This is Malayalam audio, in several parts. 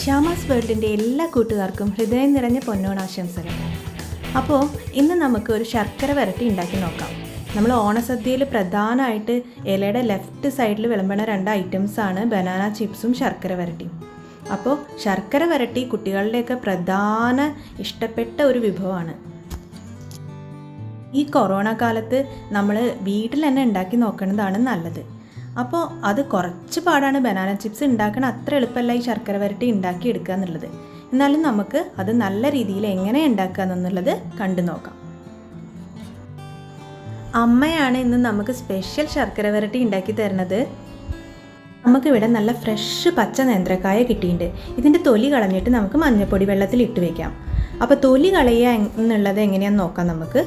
ശ്യാമാസ് വേൾഡിൻ്റെ എല്ലാ കൂട്ടുകാർക്കും ഹൃദയം നിറഞ്ഞ പൊന്നോണാശംസകൾ. അപ്പോൾ ഇന്ന് നമുക്ക് ഒരു ശർക്കര വരട്ടി ഉണ്ടാക്കി നോക്കാം. നമ്മൾ ഓണസദ്യയിൽ പ്രധാനമായിട്ട് ഇലയുടെ ലെഫ്റ്റ് സൈഡിൽ വിളമ്പണ 2 ഐറ്റംസാണ് ബനാന ചിപ്സും ശർക്കര വരട്ടിയും. അപ്പോൾ ശർക്കര വരട്ടി കുട്ടികളുടെയൊക്കെ പ്രധാന ഇഷ്ടപ്പെട്ട ഒരു വിഭവമാണ്. ഈ കൊറോണ കാലത്ത് നമ്മൾ വീട്ടിൽ തന്നെ ഉണ്ടാക്കി നോക്കുന്നതാണ് നല്ലത്. അപ്പോൾ അത് കുറച്ച് പാടാണ്. ബനാന ചിപ്സ് ഉണ്ടാക്കണ അത്ര എളുപ്പമല്ല ഈ ശർക്കര വരട്ടി ഉണ്ടാക്കി എടുക്കുക എന്നുള്ളത്. എന്നാലും നമുക്ക് അത് നല്ല രീതിയിൽ എങ്ങനെ ഉണ്ടാക്കുക എന്നുള്ളത് കണ്ടു നോക്കാം. അമ്മയാണ് ഇന്ന് നമുക്ക് സ്പെഷ്യൽ ശർക്കര വരട്ടി ഉണ്ടാക്കി തരുന്നത്. നമുക്കിവിടെ നല്ല ഫ്രഷ് പച്ച നേന്ത്രക്കായ കിട്ടിയിട്ടുണ്ട്. ഇതിൻ്റെ തൊലി കളഞ്ഞിട്ട് നമുക്ക് മഞ്ഞൾപ്പൊടി വെള്ളത്തിൽ ഇട്ട് വയ്ക്കാം. അപ്പോൾ തൊലി കളയുക എന്നുള്ളത് എങ്ങനെയാണെന്ന് നോക്കാം നമുക്ക്.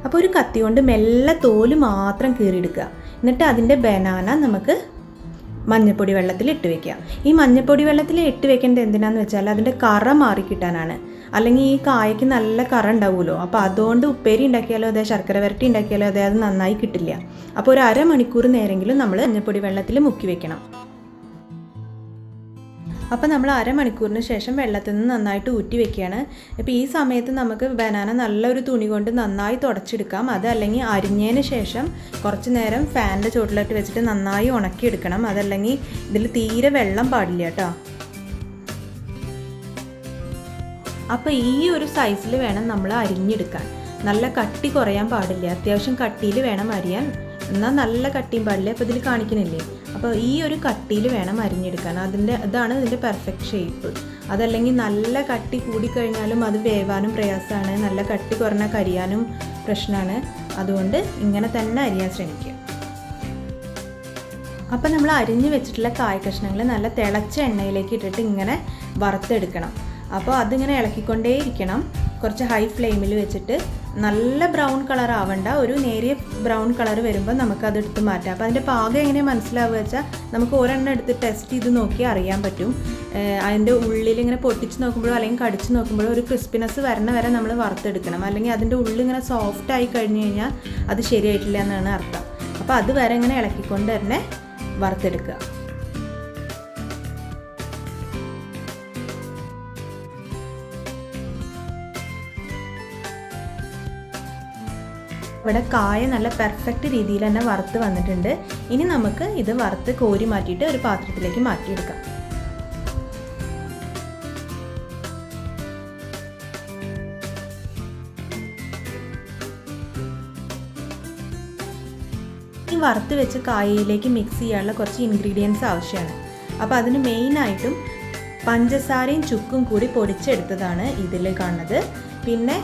അപ്പോൾ ഒരു കത്തി കൊണ്ട് മെല്ലെ തോല് മാത്രം കീറിയെടുക്കുക. എന്നിട്ട് അതിൻ്റെ ബനാന നമുക്ക് മഞ്ഞൾപ്പൊടി വെള്ളത്തിൽ ഇട്ട് വയ്ക്കുക. ഈ മഞ്ഞൾപ്പൊടി വെള്ളത്തിൽ ഇട്ട് വെക്കേണ്ടത് എന്തിനാണെന്ന് വെച്ചാൽ അതിൻ്റെ കറ മാറിക്കിട്ടാനാണ്. അല്ലെങ്കിൽ ഈ കായയ്ക്ക് നല്ല കറ ഉണ്ടാവുമല്ലോ. അപ്പോൾ അതുകൊണ്ട് ഉപ്പേരി ഉണ്ടാക്കിയാലോ അതെ ശർക്കര വരട്ടി ഉണ്ടാക്കിയാലോ അതെ അത് നന്നായി കിട്ടില്ല. അപ്പോൾ ഒരു അരമണിക്കൂർ നേരെങ്കിലും നമ്മൾ മഞ്ഞൾപ്പൊടി വെള്ളത്തിൽ മുക്കി വെക്കണം. അപ്പോൾ നമ്മൾ അരമണിക്കൂറിന് ശേഷം വെള്ളത്തിൽ നിന്ന് നന്നായിട്ട് ഊറ്റി വെക്കുകയാണ്. അപ്പോൾ ഈ സമയത്ത് നമുക്ക് ബനാന നല്ലൊരു തുണി കൊണ്ട് നന്നായി തുടച്ചെടുക്കാം. അതല്ലെങ്കിൽ അരിഞ്ഞതിന് ശേഷം കുറച്ച് നേരം ഫാനിൻ്റെ ചുവട്ടിലിട്ട് വെച്ചിട്ട് നന്നായി ഉണക്കിയെടുക്കണം. അതല്ലെങ്കിൽ ഇതിൽ തീരെ വെള്ളം പാടില്ല കേട്ടോ. അപ്പോൾ ഈ ഒരു സൈസിൽ വേണം നമ്മൾ അരിഞ്ഞെടുക്കാൻ. നല്ല കട്ടി കുറയാൻ പാടില്ല. അത്യാവശ്യം കട്ടിയിൽ വേണം അരിയാൻ. എന്നാൽ നല്ല കട്ടിയും പാടില്ല. അപ്പോൾ ഇതിൽ കാണിക്കുന്നില്ലേ. അപ്പോൾ ഈ ഒരു കട്ടിയിൽ വേണം അരിഞ്ഞെടുക്കാൻ. ഇതാണ് ഇതിൻ്റെ പെർഫെക്റ്റ് ഷേപ്പ്. അതല്ലെങ്കിൽ നല്ല കട്ടി കൂടിക്കഴിഞ്ഞാലും അത് വേവാനും പ്രയാസമാണ്. നല്ല കട്ടി കുറഞ്ഞാൽ കരിയാനും പ്രശ്നമാണ്. അതുകൊണ്ട് ഇങ്ങനെ തന്നെ അരിയാൻ ശ്രമിക്കുക. അപ്പോൾ നമ്മൾ അരിഞ്ഞ് വെച്ചിട്ടുള്ള കായ കഷ്ണങ്ങൾ നല്ല തിളച്ച എണ്ണയിലേക്ക് ഇട്ടിട്ട് ഇങ്ങനെ വറുത്തെടുക്കണം. അപ്പോൾ അതിങ്ങനെ ഇളക്കിക്കൊണ്ടേയിരിക്കണം. കുറച്ച് ഹൈ ഫ്ലെയിമിൽ വെച്ചിട്ട് നല്ല ബ്രൗൺ കളർ ആവണ്ട, ഒരു നേരിയ ബ്രൗൺ കളർ വരുമ്പോൾ നമുക്കത് എടുത്ത് മാറ്റാം. അപ്പോൾ അതിൻ്റെ പാകം എങ്ങനെ മനസ്സിലാവുക വെച്ചാൽ നമുക്ക് ഒരെണ്ണം എടുത്ത് ടെസ്റ്റ് ചെയ്ത് നോക്കി അറിയാൻ പറ്റും. അതിൻ്റെ ഉള്ളിൽ ഇങ്ങനെ പൊട്ടിച്ച് നോക്കുമ്പോഴോ അല്ലെങ്കിൽ കടിച്ച് നോക്കുമ്പോഴോ ഒരു ക്രിസ്പിനെസ് വരണ വരെ നമ്മൾ വറുത്തെടുക്കണം. അല്ലെങ്കിൽ അതിൻ്റെ ഉള്ളിൽ ഇങ്ങനെ സോഫ്റ്റ് ആയി കഴിഞ്ഞ് കഴിഞ്ഞാൽ അത് ശരിയായിട്ടില്ല എന്നാണ് അർത്ഥം. അപ്പോൾ അത് വരെ ഇങ്ങനെ ഇളക്കിക്കൊണ്ട് തന്നെ വറുത്തെടുക്കുക. ഇവിടെ കായ നല്ല പെർഫെക്റ്റ് രീതിയിൽ തന്നെ വറുത്ത് വന്നിട്ടുണ്ട്. ഇനി നമുക്ക് ഇത് വറുത്ത് കോരി മാറ്റിയിട്ട് ഒരു പാത്രത്തിലേക്ക് മാറ്റിയെടുക്കാം. ഈ വറുത്ത് വെച്ച് കായയിലേക്ക് മിക്സ് ചെയ്യാനുള്ള കുറച്ച് ഇൻഗ്രീഡിയൻസ് ആവശ്യമാണ്. അപ്പോൾ അതിന് മെയിനായിട്ടും പഞ്ചസാരയും ചുക്കും കൂടി പൊടിച്ചെടുത്തതാണ് ഇതിൽ കാണുന്നത്. പിന്നെ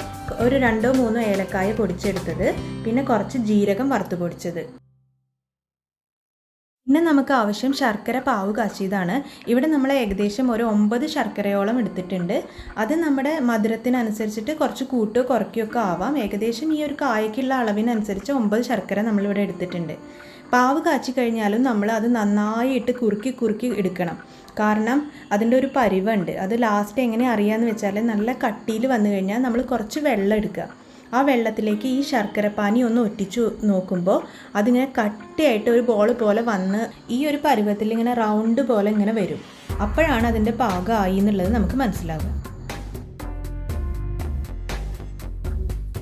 ഒരു 2-3 ഏലക്കായ പൊടിച്ചെടുത്തത്, പിന്നെ കുറച്ച് ജീരകം വറുത്ത് പൊടിച്ചത്. പിന്നെ നമുക്ക് ആവശ്യം ശർക്കര പാവ് കാച്ചിയതാണ്. ഇവിടെ നമ്മൾ ഏകദേശം ഒരു 9 ശർക്കരയോളം എടുത്തിട്ടുണ്ട്. അത് നമ്മുടെ മധുരത്തിനനുസരിച്ചിട്ട് കുറച്ച് കൂട്ടോ കുറയ്ക്കുകയൊക്കെ ആവാം. ഏകദേശം ഈ ഒരു കായ്ക്കുള്ള അളവിനനുസരിച്ച് 9 ശർക്കര നമ്മളിവിടെ എടുത്തിട്ടുണ്ട്. പാവ് കാച്ചി കഴിഞ്ഞാലും നമ്മൾ അത് നന്നായിട്ട് കുറുക്കി എടുക്കണം. കാരണം അതിൻ്റെ ഒരു പരിവുണ്ട്. അത് ലാസ്റ്റ് എങ്ങനെ അറിയാമെന്ന് വെച്ചാൽ നല്ല കട്ടിയിൽ വന്നു കഴിഞ്ഞാൽ നമ്മൾ കുറച്ച് വെള്ളം എടുക്കുക. ആ വെള്ളത്തിലേക്ക് ഈ ശർക്കരപ്പാനി ഒന്ന് ഒറ്റിച്ചു നോക്കുമ്പോൾ അതിങ്ങനെ കട്ടിയായിട്ട് ഒരു ബോൾ പോലെ വന്ന് ഈ ഒരു പരുവത്തിൽ ഇങ്ങനെ റൗണ്ട് പോലെ ഇങ്ങനെ വരും. അപ്പോഴാണ് അതിൻ്റെ പാകമായി എന്നുള്ളത് നമുക്ക് മനസ്സിലാവുക.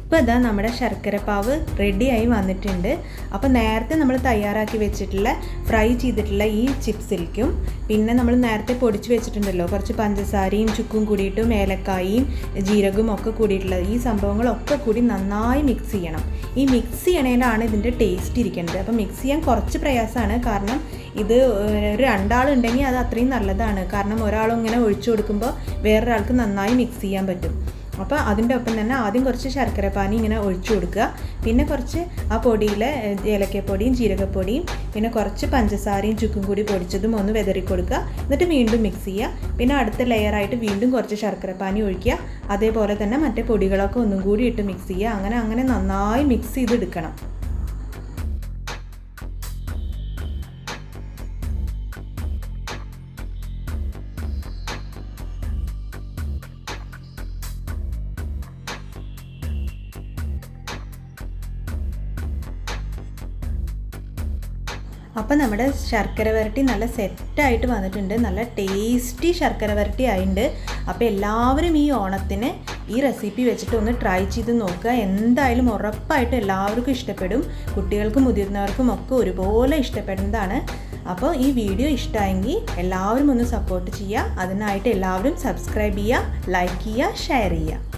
ഇപ്പോൾ ഇതാ നമ്മുടെ ശർക്കരപ്പാവ് റെഡിയായി വന്നിട്ടുണ്ട്. അപ്പോൾ നേരത്തെ നമ്മൾ തയ്യാറാക്കി വെച്ചിട്ടുള്ള ഫ്രൈ ചെയ്തിട്ടുള്ള ഈ ചിപ്സിലേക്കും പിന്നെ നമ്മൾ നേരത്തെ പൊടിച്ച് വെച്ചിട്ടുണ്ടല്ലോ കുറച്ച് പഞ്ചസാരയും ചുക്കും കൂടിയിട്ടും ഏലക്കായും ജീരകവും ഒക്കെ കൂടിയിട്ടുള്ള ഈ സംഭവങ്ങളൊക്കെ കൂടി നന്നായി മിക്സ് ചെയ്യണം. ഈ മിക്സ് ചെയ്യണേലാണ് ഇതിൻ്റെ ടേസ്റ്റ് ഇരിക്കുന്നത്. അപ്പോൾ മിക്സ് ചെയ്യാൻ കുറച്ച് പ്രയാസമാണ്. കാരണം ഇത് ഒരു 2 ആളുണ്ടെങ്കിൽ അത് അത്രയും നല്ലതാണ്. കാരണം ഒരാളും ഇങ്ങനെ ഒഴിച്ചു കൊടുക്കുമ്പോൾ വേറൊരാൾക്ക് നന്നായി മിക്സ് ചെയ്യാൻ പറ്റും. അപ്പോൾ അതിൻ്റെ ഒപ്പം തന്നെ ആദ്യം കുറച്ച് ശർക്കരപ്പാനി ഇങ്ങനെ ഒഴിച്ചു കൊടുക്കുക. പിന്നെ കുറച്ച് ആ പൊടിയിൽ ഏലക്കപ്പൊടിയും ജീരകപ്പൊടിയും പിന്നെ കുറച്ച് പഞ്ചസാരയും ചുക്കും കൂടി പൊടിച്ചതും ഒന്ന് വിതറി കൊടുക്കുക. എന്നിട്ട് വീണ്ടും മിക്സ് ചെയ്യുക. പിന്നെ അടുത്ത ലെയറായിട്ട് വീണ്ടും കുറച്ച് ശർക്കരപ്പാനി ഒഴിക്കുക. അതേപോലെ തന്നെ മറ്റേ പൊടികളൊക്കെ ഒന്നും കൂടി ഇട്ട് മിക്സ് ചെയ്യുക. അങ്ങനെ നന്നായി മിക്സ് ചെയ്തെടുക്കണം. അപ്പോൾ നമ്മുടെ ശർക്കര വരട്ടി നല്ല സെറ്റായിട്ട് വന്നിട്ടുണ്ട്. നല്ല ടേസ്റ്റി ശർക്കര വരട്ടി ആയിട്ടുണ്ട്. അപ്പോൾ എല്ലാവരും ഈ ഓണത്തിന് ഈ റെസിപ്പി വെച്ചിട്ട് ഒന്ന് ട്രൈ ചെയ്ത് നോക്കുക. എന്തായാലും ഉറപ്പായിട്ടും എല്ലാവർക്കും ഇഷ്ടപ്പെടും. കുട്ടികൾക്കും മുതിർന്നവർക്കും ഒക്കെ ഒരുപോലെ ഇഷ്ടപ്പെടുന്നതാണ്. അപ്പോൾ ഈ വീഡിയോ ഇഷ്ടമായെങ്കിൽ എല്ലാവരും ഒന്ന് സപ്പോർട്ട് ചെയ്യുക. അതിനായിട്ട് എല്ലാവരും സബ്സ്ക്രൈബ് ചെയ്യുക, ലൈക്ക് ചെയ്യുക, ഷെയർ ചെയ്യുക.